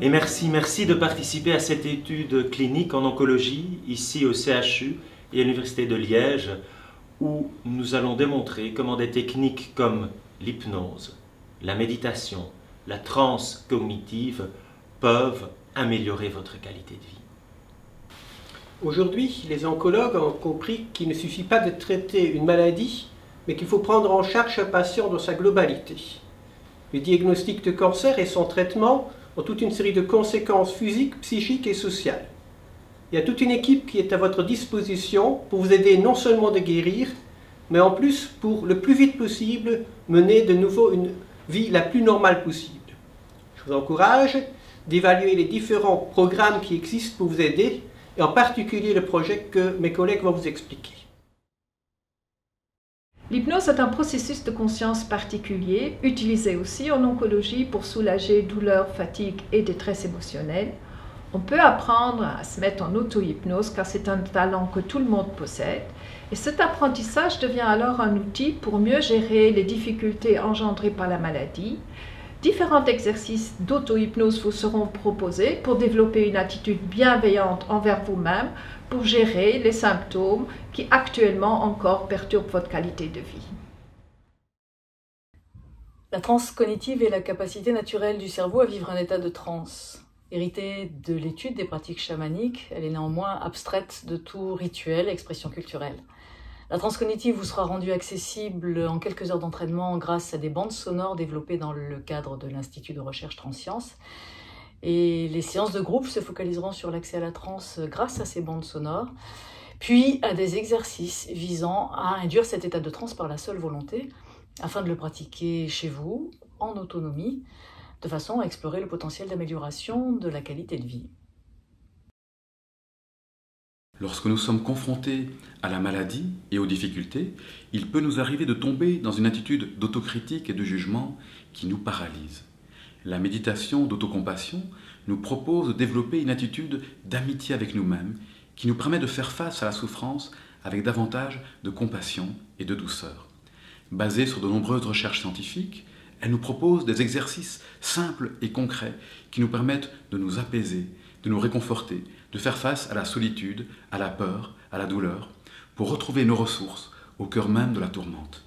Et merci de participer à cette étude clinique en oncologie, ici au CHU et à l'Université de Liège, où nous allons démontrer comment des techniques comme l'hypnose, la méditation, la transe cognitive peuvent améliorer votre qualité de vie. Aujourd'hui, les oncologues ont compris qu'il ne suffit pas de traiter une maladie, mais qu'il faut prendre en charge un patient dans sa globalité. Le diagnostic de cancer et son traitement ont toute une série de conséquences physiques, psychiques et sociales. Il y a toute une équipe qui est à votre disposition pour vous aider non seulement de guérir, mais en plus pour le plus vite possible mener de nouveau une vie la plus normale possible. Je vous encourage d'évaluer les différents programmes qui existent pour vous aider, et en particulier le projet que mes collègues vont vous expliquer. L'hypnose est un processus de conscience particulier, utilisé aussi en oncologie pour soulager douleur, fatigue et détresse émotionnelle. On peut apprendre à se mettre en auto-hypnose car c'est un talent que tout le monde possède. Et cet apprentissage devient alors un outil pour mieux gérer les difficultés engendrées par la maladie. Différents exercices d'auto-hypnose vous seront proposés pour développer une attitude bienveillante envers vous-même, pour gérer les symptômes qui actuellement encore perturbent votre qualité de vie. La transe cognitive est la capacité naturelle du cerveau à vivre un état de transe. Héritée de l'étude des pratiques chamaniques, elle est néanmoins abstraite de tout rituel et expression culturelle. La transe cognitive vous sera rendue accessible en quelques heures d'entraînement grâce à des bandes sonores développées dans le cadre de l'Institut de recherche Transsciences. Et les séances de groupe se focaliseront sur l'accès à la transe grâce à ces bandes sonores, puis à des exercices visant à induire cet état de transe par la seule volonté, afin de le pratiquer chez vous, en autonomie, de façon à explorer le potentiel d'amélioration de la qualité de vie. Lorsque nous sommes confrontés à la maladie et aux difficultés, il peut nous arriver de tomber dans une attitude d'autocritique et de jugement qui nous paralyse. La méditation d'autocompassion nous propose de développer une attitude d'amitié avec nous-mêmes qui nous permet de faire face à la souffrance avec davantage de compassion et de douceur. Basée sur de nombreuses recherches scientifiques, elle nous propose des exercices simples et concrets qui nous permettent de nous apaiser, de nous réconforter, de faire face à la solitude, à la peur, à la douleur, pour retrouver nos ressources au cœur même de la tourmente.